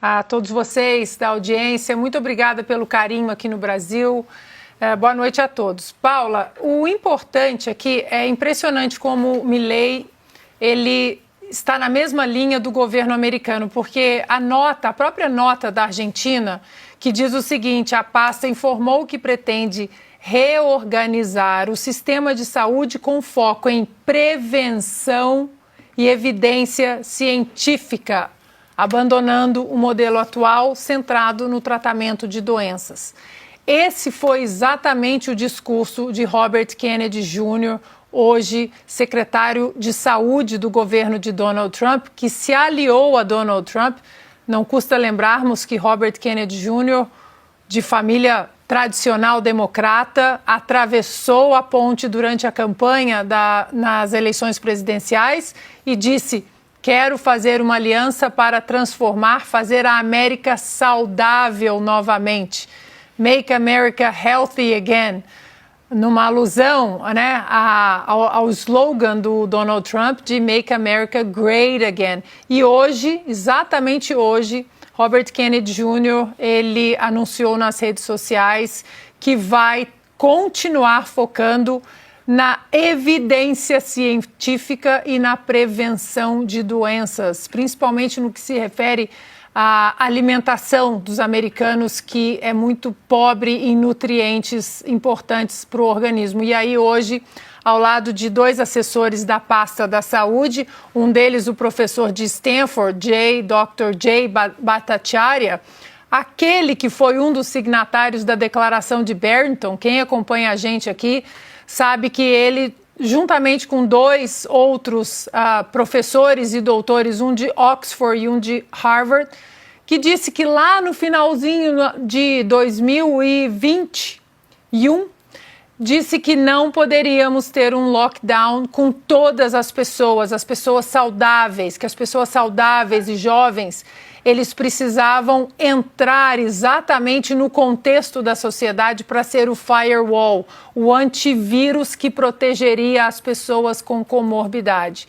a todos vocês da audiência. Muito obrigada pelo carinho aqui no Brasil. Boa noite a todos. Paula, o importante aqui é impressionante como o Milei, ele está na mesma linha do governo americano, porque a própria nota da Argentina, que diz o seguinte: a pasta informou que pretende reorganizar o sistema de saúde com foco em prevenção e evidência científica, abandonando o modelo atual centrado no tratamento de doenças. Esse foi exatamente o discurso de Robert Kennedy Jr., hoje secretário de Saúde do governo de Donald Trump, que se aliou a Donald Trump. Não custa lembrarmos que Robert Kennedy Jr., de família tradicional democrata, atravessou a ponte durante a campanha nas eleições presidenciais e disse: quero fazer uma aliança para fazer a América saudável novamente. Make America Healthy Again, numa alusão, né, ao slogan do Donald Trump de Make America Great Again. E hoje, exatamente hoje, Robert Kennedy Jr., ele anunciou nas redes sociais que vai continuar focando na evidência científica e na prevenção de doenças, principalmente no que se refere à alimentação dos americanos, que é muito pobre em nutrientes importantes para o organismo. E aí hoje, ao lado de dois assessores da pasta da saúde, um deles o professor de Stanford, Dr. Jay Bhattacharya, aquele que foi um dos signatários da Declaração de Barrington. Quem acompanha a gente aqui sabe que ele, juntamente com dois outros professores e doutores, um de Oxford e um de Harvard, que disse que lá no finalzinho de 2021, disse que não poderíamos ter um lockdown com todas as pessoas saudáveis, que as pessoas saudáveis e jovens, eles precisavam entrar exatamente no contexto da sociedade para ser o firewall, o antivírus que protegeria as pessoas com comorbidade.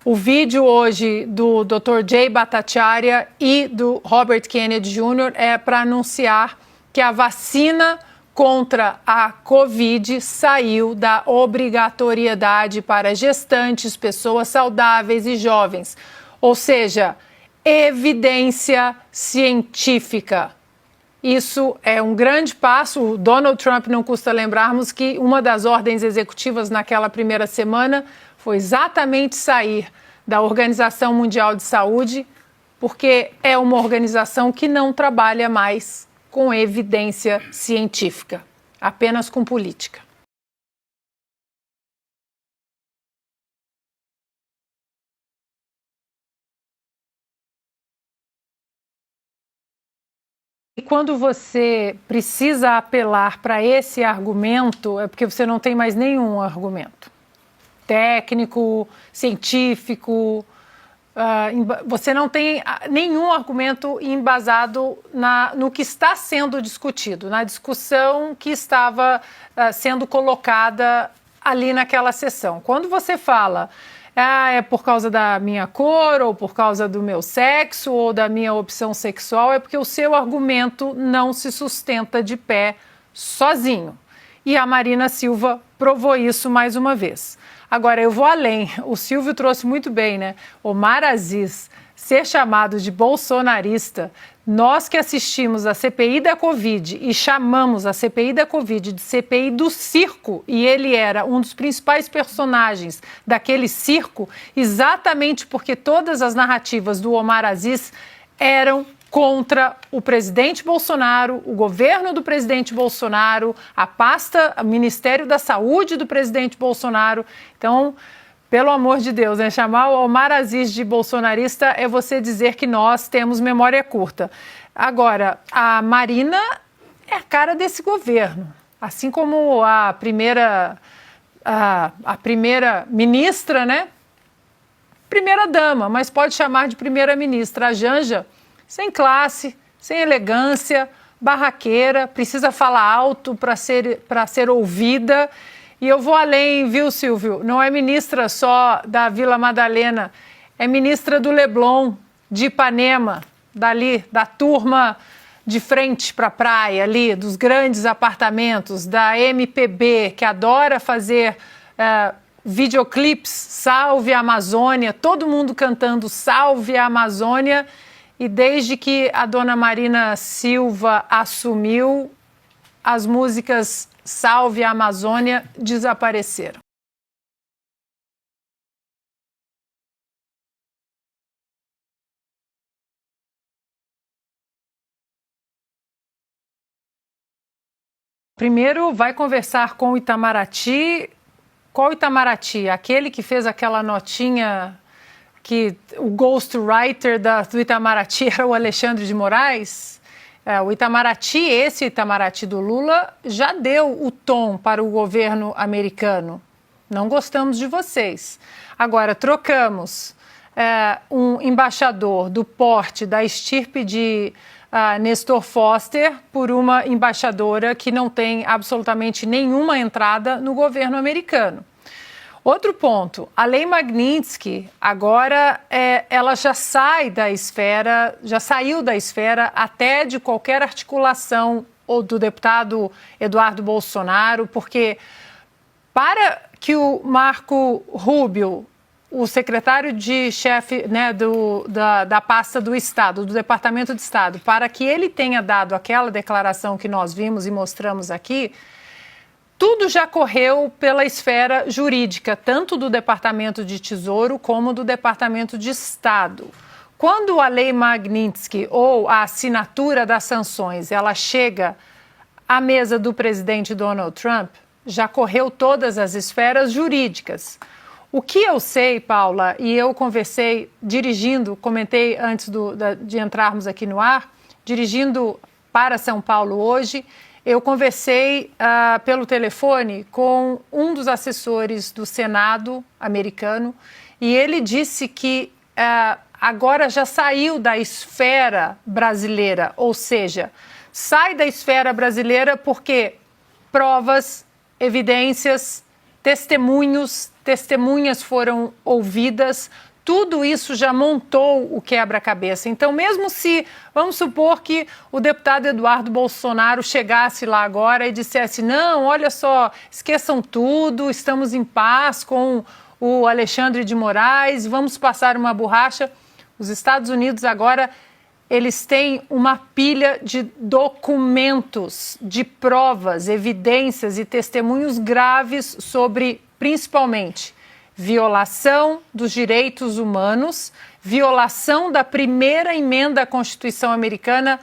O vídeo hoje do Dr. Jay Bhattacharya e do Robert Kennedy Jr. é para anunciar que a vacina contra a Covid saiu da obrigatoriedade para gestantes, pessoas saudáveis e jovens. Ou seja, evidência científica. Isso é um grande passo. O Donald Trump, não custa lembrarmos que uma das ordens executivas naquela primeira semana foi exatamente sair da Organização Mundial de Saúde, porque é uma organização que não trabalha mais com evidência científica, apenas com política. E quando você precisa apelar para esse argumento, é porque você não tem mais nenhum argumento técnico, científico, você não tem nenhum argumento embasado no que está sendo discutido, na discussão que estava sendo colocada ali naquela sessão. Quando você fala, é por causa da minha cor, ou por causa do meu sexo, ou da minha opção sexual, é porque o seu argumento não se sustenta de pé sozinho. E a Marina Silva provou isso mais uma vez. Agora, eu vou além. O Silvio trouxe muito bem, né? Omar Aziz ser chamado de bolsonarista. Nós que assistimos a CPI da Covid e chamamos a CPI da Covid de CPI do circo, e ele era um dos principais personagens daquele circo, exatamente porque todas as narrativas do Omar Aziz eram contra o presidente Bolsonaro, o governo do presidente Bolsonaro, a pasta, o Ministério da Saúde do presidente Bolsonaro. Então, pelo amor de Deus, né? Chamar o Omar Aziz de bolsonarista é você dizer que nós temos memória curta. Agora, a Marina é a cara desse governo, assim como a primeira ministra, né? Primeira dama, mas pode chamar de primeira ministra, a Janja, sem classe, sem elegância, barraqueira, precisa falar alto para ser ouvida. E eu vou além, viu, Silvio? Não é ministra só da Vila Madalena, é ministra do Leblon, de Ipanema, dali, da turma de frente para a praia ali, dos grandes apartamentos, da MPB, que adora fazer videoclipes, Salve a Amazônia, todo mundo cantando Salve a Amazônia, e desde que a dona Marina Silva assumiu, as músicas Salve a Amazônia desapareceram. Primeiro vai conversar com o Itamaraty. Qual Itamaraty? Aquele que fez aquela notinha que o ghostwriter do Itamaraty era o Alexandre de Moraes? O Itamaraty, esse Itamaraty do Lula, já deu o tom para o governo americano. Não gostamos de vocês. Agora, trocamos um embaixador do porte, da estirpe de Nestor Foster, por uma embaixadora que não tem absolutamente nenhuma entrada no governo americano. Outro ponto, a Lei Magnitsky, agora ela já sai da esfera, já saiu da esfera até de qualquer articulação ou do deputado Eduardo Bolsonaro, porque para que o Marco Rubio, o secretário de chefe, né, da pasta do Estado, do Departamento de Estado, para que ele tenha dado aquela declaração que nós vimos e mostramos aqui, tudo já correu pela esfera jurídica, tanto do Departamento de Tesouro como do Departamento de Estado. Quando a Lei Magnitsky ou a assinatura das sanções, ela chega à mesa do presidente Donald Trump, já correu todas as esferas jurídicas. O que eu sei, Paula, e eu conversei dirigindo, comentei antes de entrarmos aqui no ar, dirigindo para São Paulo hoje, eu conversei pelo telefone com um dos assessores do Senado americano e ele disse que agora já saiu da esfera brasileira, ou seja, sai da esfera brasileira porque provas, evidências, testemunhas foram ouvidas, tudo isso já montou o quebra-cabeça. Então, mesmo se, vamos supor que o deputado Eduardo Bolsonaro chegasse lá agora e dissesse, não, olha só, esqueçam tudo, estamos em paz com o Alexandre de Moraes, vamos passar uma borracha. Os Estados Unidos agora, eles têm uma pilha de documentos, de provas, evidências e testemunhos graves sobre, principalmente, violação dos direitos humanos, violação da primeira emenda à Constituição americana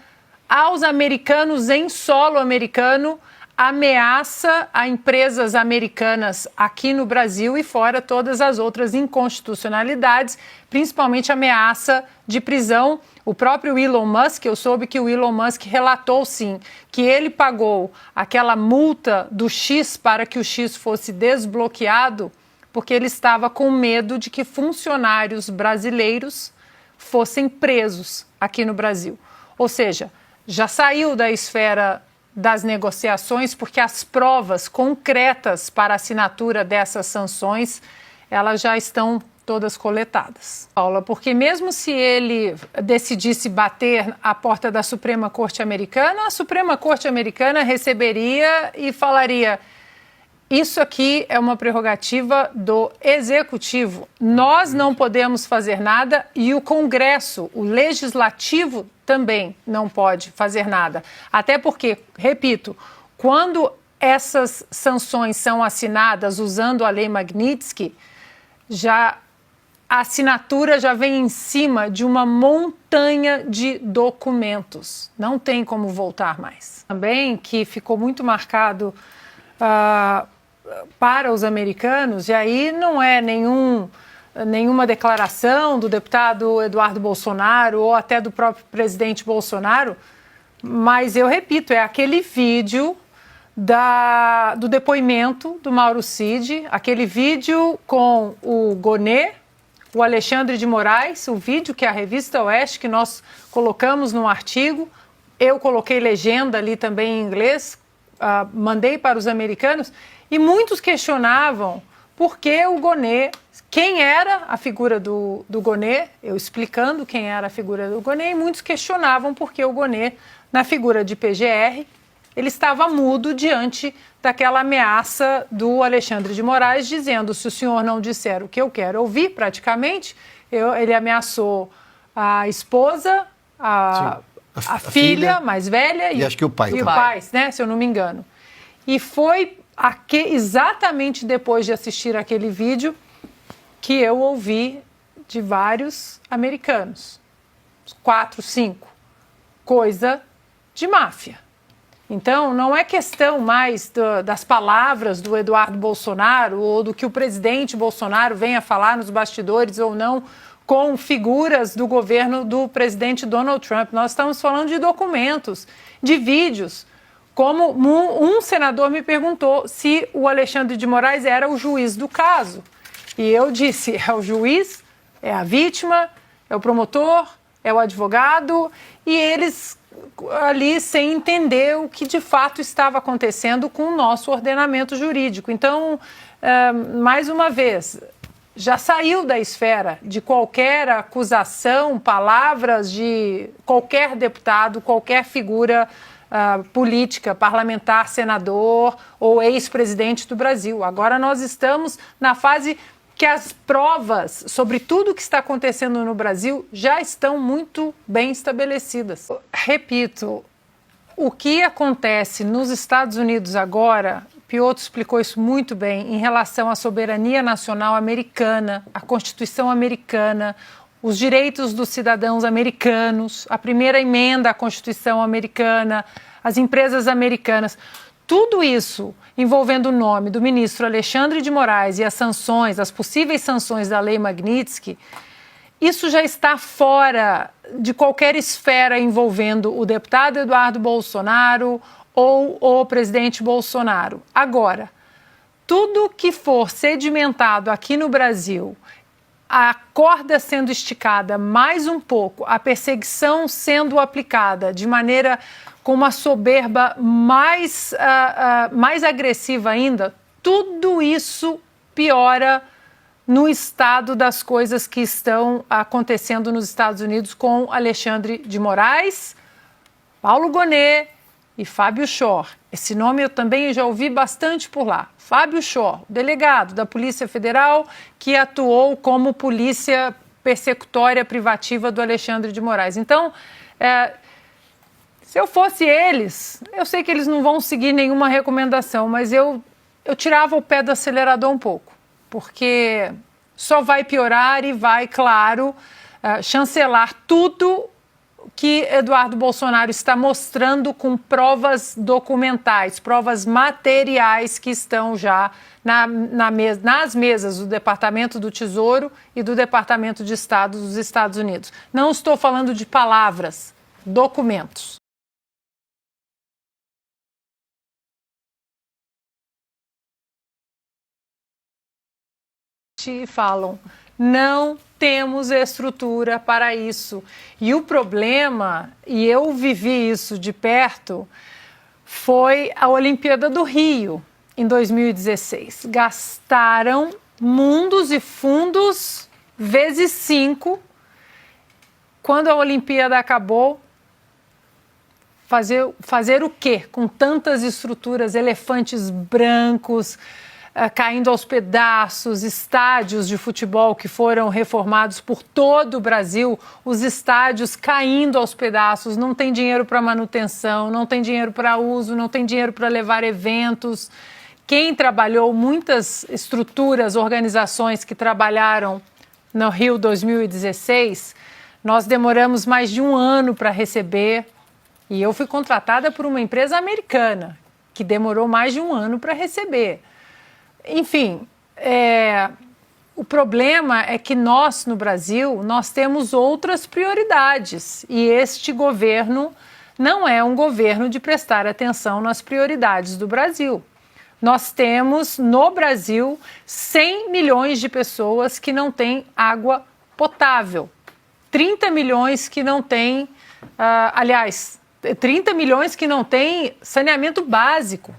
aos americanos em solo americano, ameaça a empresas americanas aqui no Brasil e fora todas as outras inconstitucionalidades, principalmente ameaça de prisão. O próprio Elon Musk, eu soube que o Elon Musk relatou sim, que ele pagou aquela multa do X para que o X fosse desbloqueado, porque ele estava com medo de que funcionários brasileiros fossem presos aqui no Brasil. Ou seja, já saiu da esfera das negociações, porque as provas concretas para a assinatura dessas sanções, elas já estão todas coletadas. Paula, porque mesmo se ele decidisse bater à porta da Suprema Corte Americana, a Suprema Corte Americana receberia e falaria: isso aqui é uma prerrogativa do Executivo. Nós não podemos fazer nada e o Congresso, o Legislativo, também não pode fazer nada. Até porque, repito, quando essas sanções são assinadas usando a Lei Magnitsky, a assinatura já vem em cima de uma montanha de documentos. Não tem como voltar mais. Também que ficou muito marcado para os americanos, e aí não é nenhuma declaração do deputado Eduardo Bolsonaro ou até do próprio presidente Bolsonaro, mas eu repito, é aquele vídeo do depoimento do Mauro Cid, aquele vídeo com o Gonê, o Alexandre de Moraes, o vídeo que é a Revista Oeste, que nós colocamos no artigo, eu coloquei legenda ali também em inglês, mandei para os americanos, e muitos questionavam por que o Gonê, quem era a figura do Gonê, eu explicando quem era a figura do Gonê, e muitos questionavam por que o Gonê, na figura de PGR, ele estava mudo diante daquela ameaça do Alexandre de Moraes, dizendo, se o senhor não disser o que eu quero ouvir, praticamente, ele ameaçou a esposa, a filha mais velha e acho que o pai, o pai, né, se eu não me engano. E foi exatamente depois de assistir aquele vídeo que eu ouvi de vários americanos, 4, 5, coisa de máfia. Então, não é questão mais das palavras do Eduardo Bolsonaro ou do que o presidente Bolsonaro venha falar nos bastidores ou não com figuras do governo do presidente Donald Trump. Nós estamos falando de documentos, de vídeos. Como um senador me perguntou se o Alexandre de Moraes era o juiz do caso. E eu disse, é o juiz, é a vítima, é o promotor, é o advogado, e eles ali sem entender o que de fato estava acontecendo com o nosso ordenamento jurídico. Então, mais uma vez, já saiu da esfera de qualquer acusação, palavras de qualquer deputado, qualquer figura política, parlamentar, senador ou ex-presidente do Brasil. Agora nós estamos na fase que as provas sobre tudo o que está acontecendo no Brasil já estão muito bem estabelecidas. Repito, o que acontece nos Estados Unidos agora, Piotr explicou isso muito bem, em relação à soberania nacional americana, à Constituição americana, os direitos dos cidadãos americanos, a primeira emenda à Constituição americana, as empresas americanas, tudo isso envolvendo o nome do ministro Alexandre de Moraes e as sanções, as possíveis sanções da Lei Magnitsky, isso já está fora de qualquer esfera envolvendo o deputado Eduardo Bolsonaro ou o presidente Bolsonaro. Agora, tudo que for sedimentado aqui no Brasil, a corda sendo esticada mais um pouco, a perseguição sendo aplicada de maneira com uma soberba mais agressiva ainda, tudo isso piora no estado das coisas que estão acontecendo nos Estados Unidos com Alexandre de Moraes, Paulo Gonê e Fábio Shor. Esse nome eu também já ouvi bastante por lá. Fábio Shor, delegado da Polícia Federal que atuou como polícia persecutória privativa do Alexandre de Moraes. Então, se eu fosse eles, eu sei que eles não vão seguir nenhuma recomendação, mas eu tirava o pé do acelerador um pouco, porque só vai piorar e vai, claro, chancelar tudo que Eduardo Bolsonaro está mostrando com provas documentais, provas materiais que estão já nas mesas do Departamento do Tesouro e do Departamento de Estado dos Estados Unidos. Não estou falando de palavras, documentos. E falam, não temos estrutura para isso. E o problema, e eu vivi isso de perto, foi a Olimpíada do Rio, em 2016. Gastaram mundos e fundos vezes 5. Quando a Olimpíada acabou, fazer o quê? Com tantas estruturas, elefantes brancos, caindo aos pedaços, estádios de futebol que foram reformados por todo o Brasil, os estádios caindo aos pedaços, não tem dinheiro para manutenção, não tem dinheiro para uso, não tem dinheiro para levar eventos. Quem trabalhou, muitas estruturas, organizações que trabalharam no Rio 2016, nós demoramos mais de 1 ano para receber, e eu fui contratada por uma empresa americana, que demorou mais de 1 ano para receber. Enfim, o problema é que nós, no Brasil, nós temos outras prioridades e este governo não é um governo de prestar atenção nas prioridades do Brasil. Nós temos, no Brasil, 100 milhões de pessoas que não têm água potável, 30 milhões que não têm, 30 milhões que não têm saneamento básico.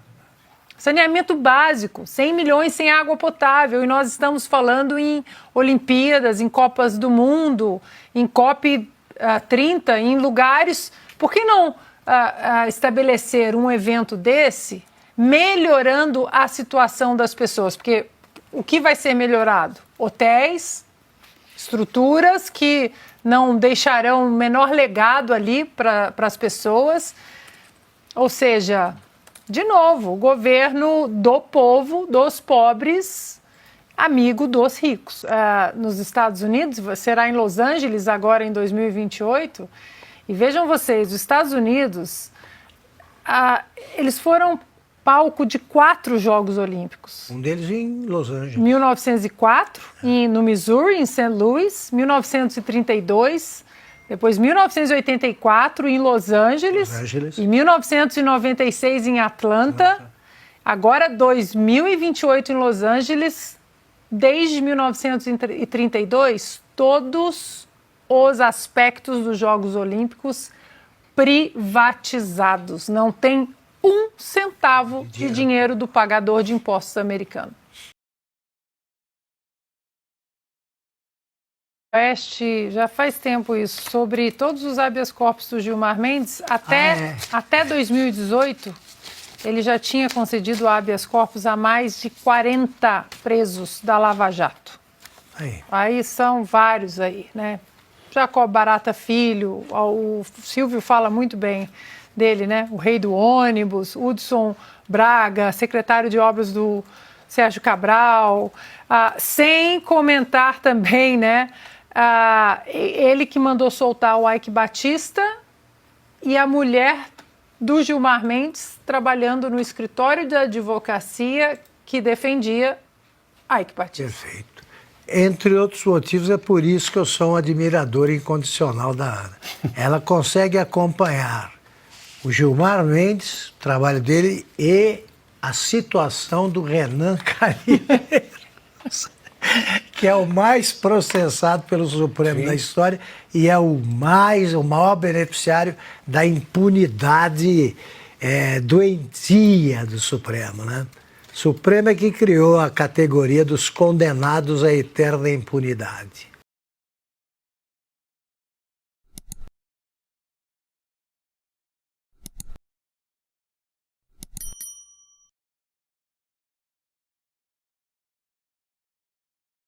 Saneamento básico, 100 milhões sem água potável. E nós estamos falando em Olimpíadas, em Copas do Mundo, em COP30, em lugares. Por que não estabelecer um evento desse melhorando a situação das pessoas? Porque o que vai ser melhorado? Hotéis, estruturas que não deixarão o menor legado ali para as pessoas. Ou seja, de novo, o governo do povo, dos pobres, amigo dos ricos. Nos Estados Unidos, será em Los Angeles agora em 2028. E vejam vocês, os Estados Unidos, eles foram palco de 4 Jogos Olímpicos. Um deles em Los Angeles. 1904, no Missouri, em St. Louis. 1932, depois 1984, em Los Angeles. E 1996, em Atlanta. Agora, 2028, em Los Angeles. Desde 1932, todos os aspectos dos Jogos Olímpicos privatizados. Não tem 1 centavo de dinheiro do pagador de impostos americano. Oeste, já faz tempo isso, sobre todos os habeas corpus do Gilmar Mendes, até 2018, ele já tinha concedido habeas corpus a mais de 40 presos da Lava Jato. Aí são vários aí, né? Jacob Barata Filho, o Silvio fala muito bem dele, né? O rei do ônibus, Hudson Braga, secretário de obras do Sérgio Cabral, sem comentar também, né? Ele que mandou soltar o Eike Batista e a mulher do Gilmar Mendes trabalhando no escritório de advocacia que defendia Eike Batista. Perfeito. Entre outros motivos, é por isso que eu sou um admirador incondicional da Ana. Ela consegue acompanhar o Gilmar Mendes, o trabalho dele, e a situação do Renan Calheiros, que é o mais processado pelo Supremo da história e é o maior beneficiário da impunidade doentia do Supremo, né? O Supremo é que criou a categoria dos condenados à eterna impunidade.